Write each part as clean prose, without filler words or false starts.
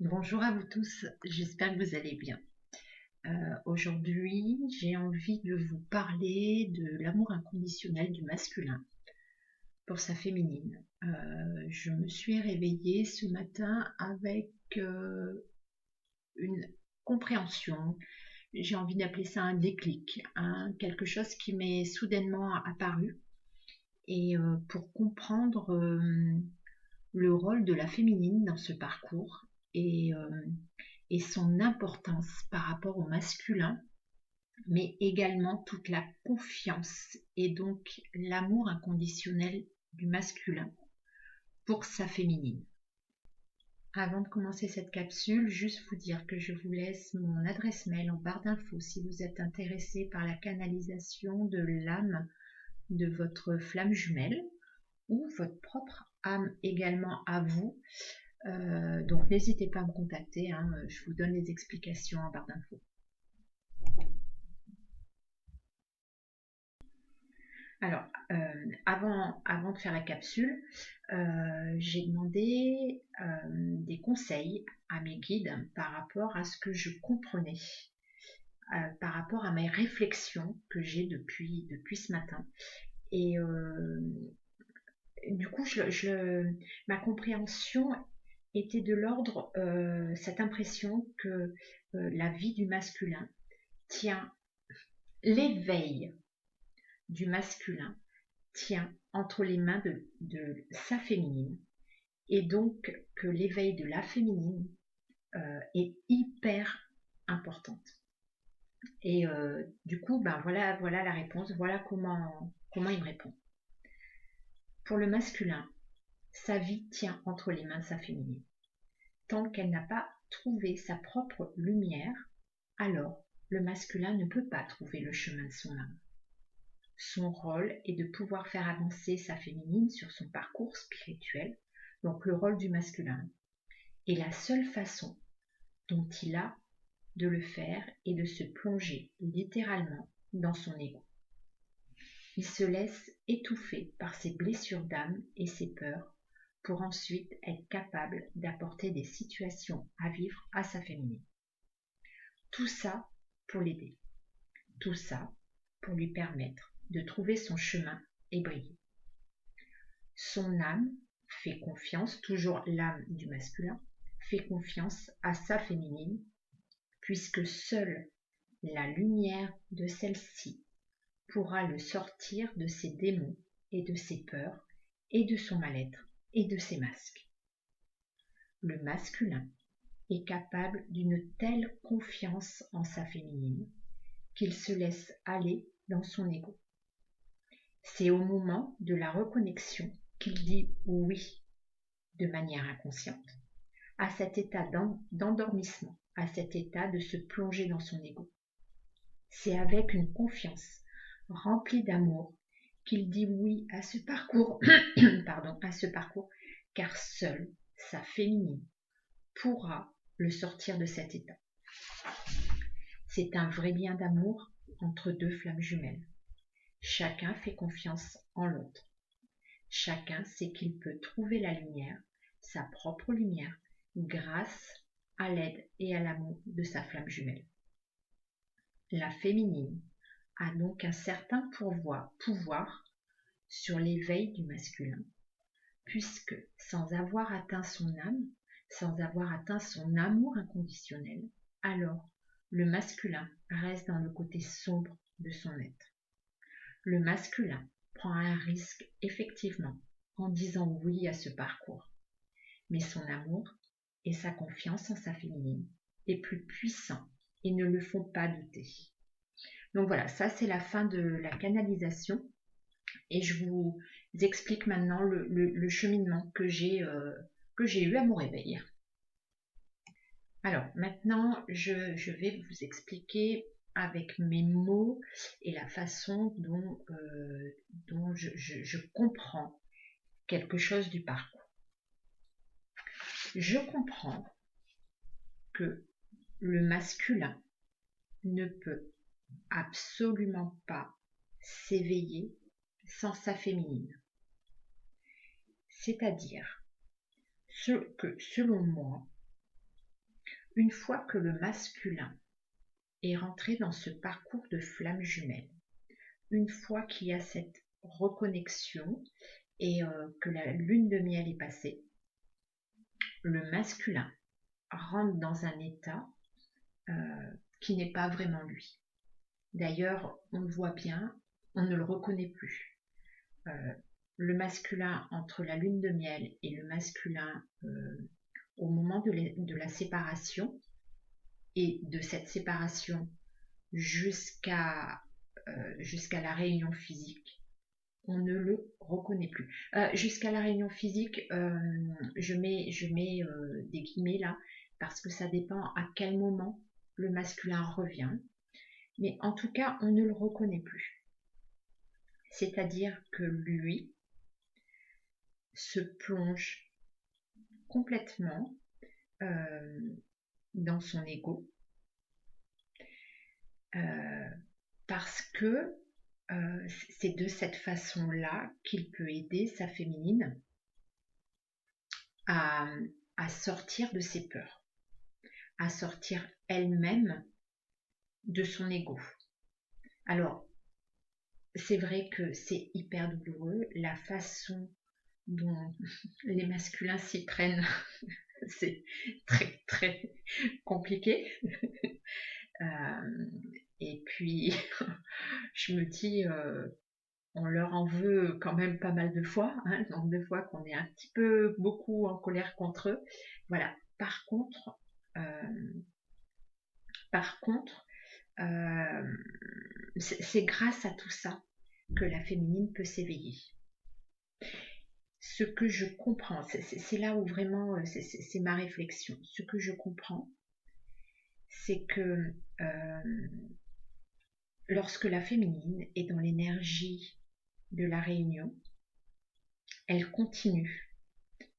Bonjour à vous tous, j'espère que vous allez bien. Aujourd'hui, j'ai envie de vous parler de l'amour inconditionnel du masculin pour sa féminine. Je me suis réveillée ce matin avec une compréhension, j'ai envie d'appeler ça un déclic, quelque chose qui m'est soudainement apparu. Et pour comprendre le rôle de la féminine dans ce parcours et son importance par rapport au masculin, mais également toute la confiance et donc l'amour inconditionnel du masculin pour sa féminine. Avant de commencer cette capsule, juste vous dire que je vous laisse mon adresse mail en barre d'infos si vous êtes intéressé par la canalisation de l'âme de votre flamme jumelle ou votre propre âme également à vous. Donc n'hésitez pas à me contacter, je vous donne les explications en barre d'infos. Alors, avant de faire la capsule, j'ai demandé des conseils à mes guides par rapport à ce que je comprenais, par rapport à mes réflexions que j'ai depuis ce matin. Et du coup, ma compréhension était de l'ordre, cette impression que la vie du masculin tient, l'éveil du masculin tient entre les mains de sa féminine, et donc que l'éveil de la féminine est hyper importante. Et du coup, ben voilà la réponse, voilà comment il me répond. Pour le masculin, sa vie tient entre les mains de sa féminine. Tant qu'elle n'a pas trouvé sa propre lumière, alors le masculin ne peut pas trouver le chemin de son âme. Son rôle est de pouvoir faire avancer sa féminine sur son parcours spirituel, donc le rôle du masculin. Et la seule façon dont il a de le faire est de se plonger littéralement dans son ego. Il se laisse étouffer par ses blessures d'âme et ses peurs pour ensuite être capable d'apporter des situations à vivre à sa féminine. Tout ça pour l'aider. Tout ça pour lui permettre de trouver son chemin et briller. Son âme fait confiance, toujours l'âme du masculin, fait confiance à sa féminine, puisque seule la lumière de celle-ci pourra le sortir de ses démons et de ses peurs et de son mal-être et de ses masques. Le masculin est capable d'une telle confiance en sa féminine qu'il se laisse aller dans son ego. C'est au moment de la reconnexion qu'il dit oui de manière inconsciente à cet état d'endormissement, à cet état de se plonger dans son ego. C'est avec une confiance remplie d'amour qu'il dit oui à ce parcours, car seule sa féminine pourra le sortir de cet état. C'est un vrai lien d'amour entre deux flammes jumelles. Chacun fait confiance en l'autre. Chacun sait qu'il peut trouver la lumière, sa propre lumière, grâce à l'aide et à l'amour de sa flamme jumelle. La féminine a donc un certain pouvoir sur l'éveil du masculin, puisque sans avoir atteint son âme, sans avoir atteint son amour inconditionnel, alors le masculin reste dans le côté sombre de son être. Le masculin prend un risque effectivement en disant oui à ce parcours, mais son amour et sa confiance en sa féminine est plus puissant et ne le font pas douter. Donc voilà, ça c'est la fin de la canalisation et je vous explique maintenant le cheminement que j'ai eu à mon réveil. Alors maintenant, je vais vous expliquer avec mes mots et la façon dont je comprends quelque chose du parcours. Je comprends que le masculin ne peut absolument pas s'éveiller sans sa féminine. C'est-à-dire que selon moi, une fois que le masculin est rentré dans ce parcours de flamme jumelle, une fois qu'il y a cette reconnexion et que la lune de miel est passée, le masculin rentre dans un état qui n'est pas vraiment lui. D'ailleurs, on le voit bien, on ne le reconnaît plus. Le masculin entre la lune de miel et le masculin au moment de la séparation, et de cette séparation jusqu'à la réunion physique, on ne le reconnaît plus. Jusqu'à la réunion physique, je mets des guillemets là, parce que ça dépend à quel moment le masculin revient. Mais en tout cas, on ne le reconnaît plus. C'est-à-dire que lui se plonge complètement dans son ego, parce que c'est de cette façon-là qu'il peut aider sa féminine à sortir de ses peurs, à sortir elle-même de son ego. Alors, c'est vrai que c'est hyper douloureux, la façon dont les masculins s'y prennent, c'est très très compliqué. Et puis, je me dis, on leur en veut quand même pas mal de fois, hein, le nombre de fois qu'on est un petit peu beaucoup en colère contre eux. Voilà. Par contre, c'est grâce à tout ça que la féminine peut s'éveiller. Ce que je comprends, c'est là où vraiment c'est ma réflexion. Ce que je comprends, c'est que lorsque la féminine est dans l'énergie de la réunion, elle continue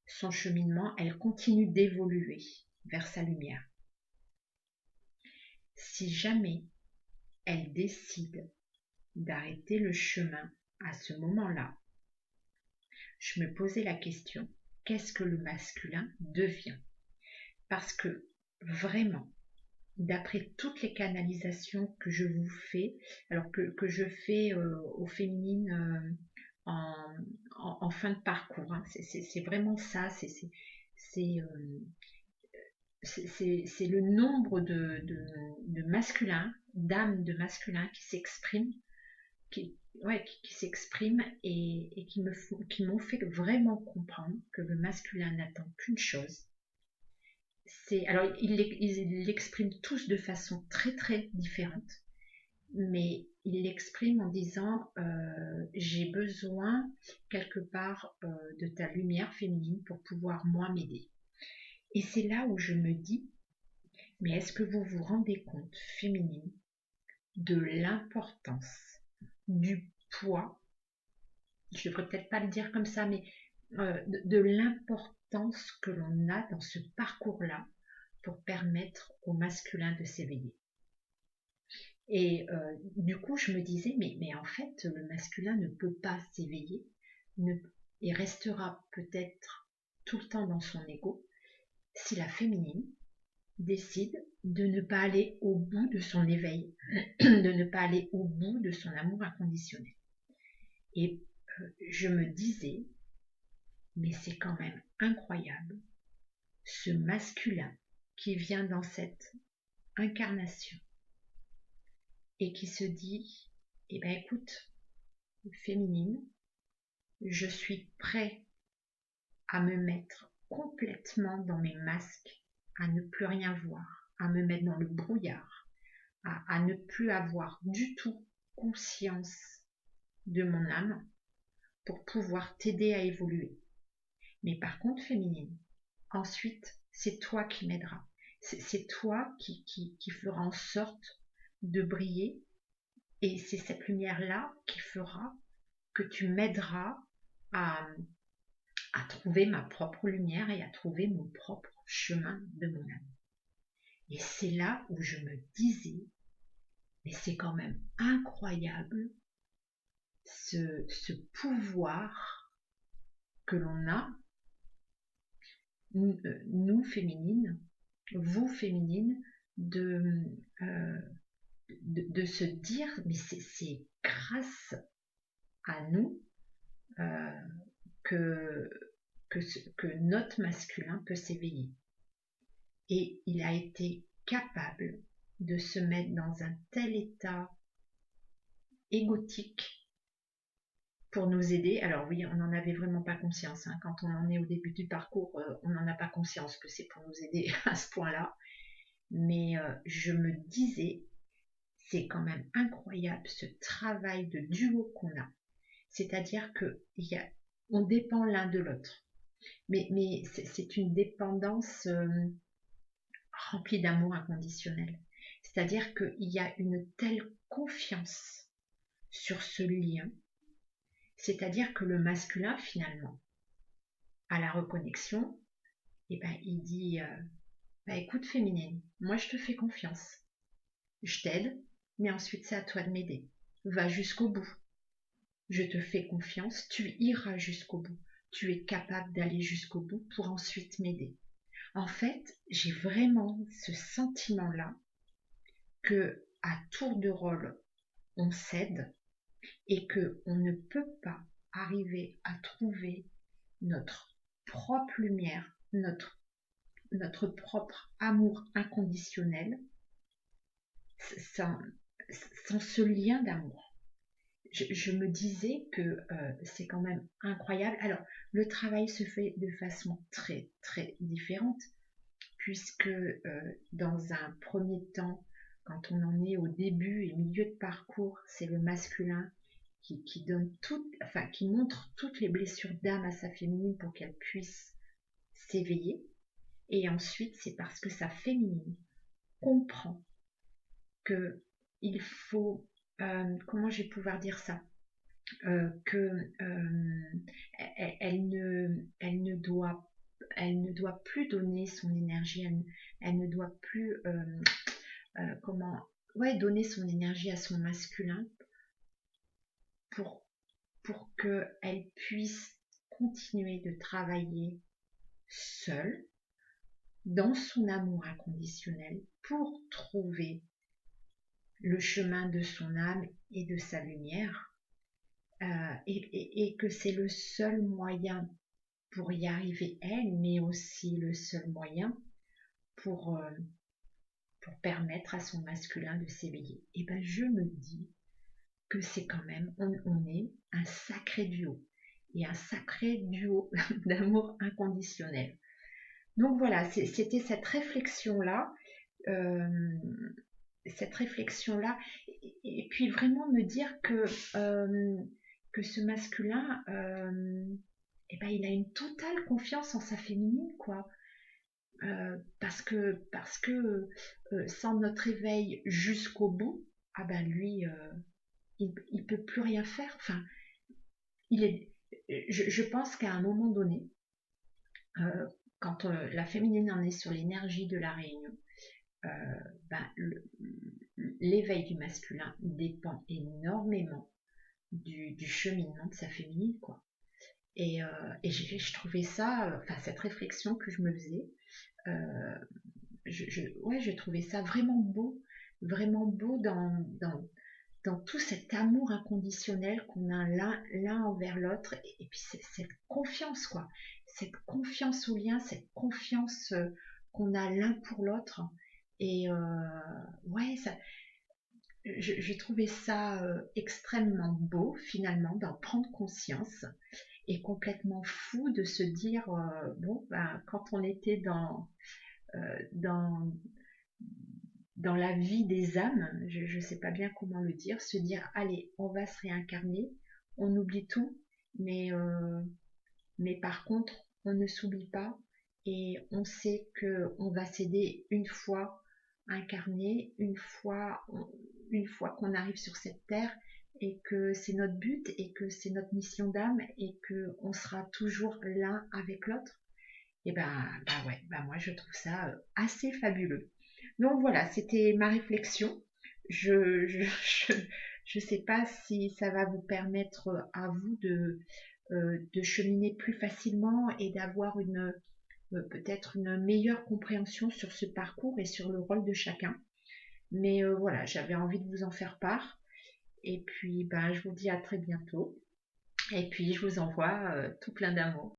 son cheminement, elle continue d'évoluer vers sa lumière. Si jamais elle décide d'arrêter le chemin à ce moment-là, je me posais la question, qu'est-ce que le masculin devient? Parce que vraiment, d'après toutes les canalisations que je vous fais, alors que je fais aux féminines en fin de parcours, hein, c'est vraiment ça, c'est le nombre de masculins, d'âmes de masculins qui s'expriment, qui s'expriment et qui m'ont fait vraiment comprendre que le masculin n'attend qu'une chose. Alors, ils l'expriment tous de façon très très différente, mais ils l'expriment en disant j'ai besoin quelque part de ta lumière féminine pour pouvoir moi m'aider. Et c'est là où je me dis, mais est-ce que vous vous rendez compte, féminine, de l'importance, du poids, je ne devrais peut-être pas le dire comme ça, mais de l'importance que l'on a dans ce parcours-là pour permettre au masculin de s'éveiller. Et du coup, je me disais, mais en fait, le masculin ne peut pas s'éveiller, et restera peut-être tout le temps dans son ego, si la féminine décide de ne pas aller au bout de son éveil, de ne pas aller au bout de son amour inconditionnel. Et je me disais, mais c'est quand même incroyable, ce masculin qui vient dans cette incarnation et qui se dit, eh ben écoute, féminine, je suis prêt à me mettre complètement dans mes masques, à ne plus rien voir, à me mettre dans le brouillard, à ne plus avoir du tout conscience de mon âme pour pouvoir t'aider à évoluer. Mais par contre, féminine, ensuite, c'est toi qui m'aideras. C'est toi qui fera en sorte de briller, et c'est cette lumière-là qui fera que tu m'aideras à trouver ma propre lumière et à trouver mon propre chemin de mon âme. Et c'est là où je me disais, mais c'est quand même incroyable ce pouvoir que l'on a, nous féminines, vous féminine, euh, de se dire, mais c'est grâce à nous euh, que, que notre masculin peut s'éveiller. Et il a été capable de se mettre dans un tel état égotique pour nous aider. Alors oui, on n'en avait vraiment pas conscience. Hein. Quand on en est au début du parcours, on n'en a pas conscience que c'est pour nous aider à ce point-là. Mais je me disais, c'est quand même incroyable ce travail de duo qu'on a. C'est-à-dire que on dépend l'un de l'autre. Mais c'est une dépendance remplie d'amour inconditionnel. C'est-à-dire qu'il y a une telle confiance sur ce lien. C'est-à-dire que le masculin, finalement, à la reconnexion, il dit écoute, féminine, moi je te fais confiance. Je t'aide, mais ensuite c'est à toi de m'aider. Va jusqu'au bout. Je te fais confiance, tu iras jusqu'au bout. Tu es capable d'aller jusqu'au bout pour ensuite m'aider. En fait, j'ai vraiment ce sentiment-là que à tour de rôle, on s'aide et que on ne peut pas arriver à trouver notre propre lumière, notre propre amour inconditionnel sans, sans ce lien d'amour. Je me disais que c'est quand même incroyable. Alors, le travail se fait de façon très, très différente, puisque dans un premier temps, quand on en est au début et milieu de parcours, c'est le masculin qui donne qui montre toutes les blessures d'âme à sa féminine pour qu'elle puisse s'éveiller. Et ensuite, c'est parce que sa féminine comprend que il faut, comment je vais pouvoir dire ça, que elle ne doit plus donner son énergie, elle ne doit plus donner son énergie à son masculin pour, pour qu'elle puisse continuer de travailler seule dans son amour inconditionnel pour trouver le chemin de son âme et de sa lumière, et que c'est le seul moyen pour y arriver elle, mais aussi le seul moyen pour, euh, pour permettre à son masculin de s'éveiller. Et ben je me dis que c'est quand même, on est un sacré duo, et un sacré duo d'amour inconditionnel. Donc voilà, c'était cette réflexion-là, euh, et puis vraiment me dire que ce masculin, il a une totale confiance en sa féminine, quoi. Parce que sans notre éveil jusqu'au bout, lui, il peut plus rien faire. Enfin, je pense qu'à un moment donné, euh, quand la féminine en est sur l'énergie de la réunion, euh, ben, l'éveil du masculin dépend énormément du cheminement de sa féminine, quoi. Et je trouvais ça, cette réflexion que je me faisais, euh, je trouvais ça vraiment beau dans tout cet amour inconditionnel qu'on a l'un envers l'autre, et puis cette confiance, quoi, cette confiance au lien, cette confiance qu'on a l'un pour l'autre. Et j'ai trouvé ça extrêmement beau finalement d'en prendre conscience, et complètement fou de se dire quand on était dans dans la vie des âmes, je ne sais pas bien comment le dire, se dire allez, on va se réincarner, on oublie tout, mais par contre, on ne s'oublie pas, et on sait qu'on va s'aider une fois incarné, une fois qu'on arrive sur cette terre, et que c'est notre but, et que c'est notre mission d'âme, et qu'on sera toujours l'un avec l'autre. Et moi je trouve ça assez fabuleux. Donc voilà, c'était ma réflexion. Je sais pas si ça va vous permettre à vous de cheminer plus facilement, et d'avoir peut-être une meilleure compréhension sur ce parcours et sur le rôle de chacun. Mais voilà, j'avais envie de vous en faire part. Et puis, ben, je vous dis à très bientôt. Et puis, je vous envoie tout plein d'amour.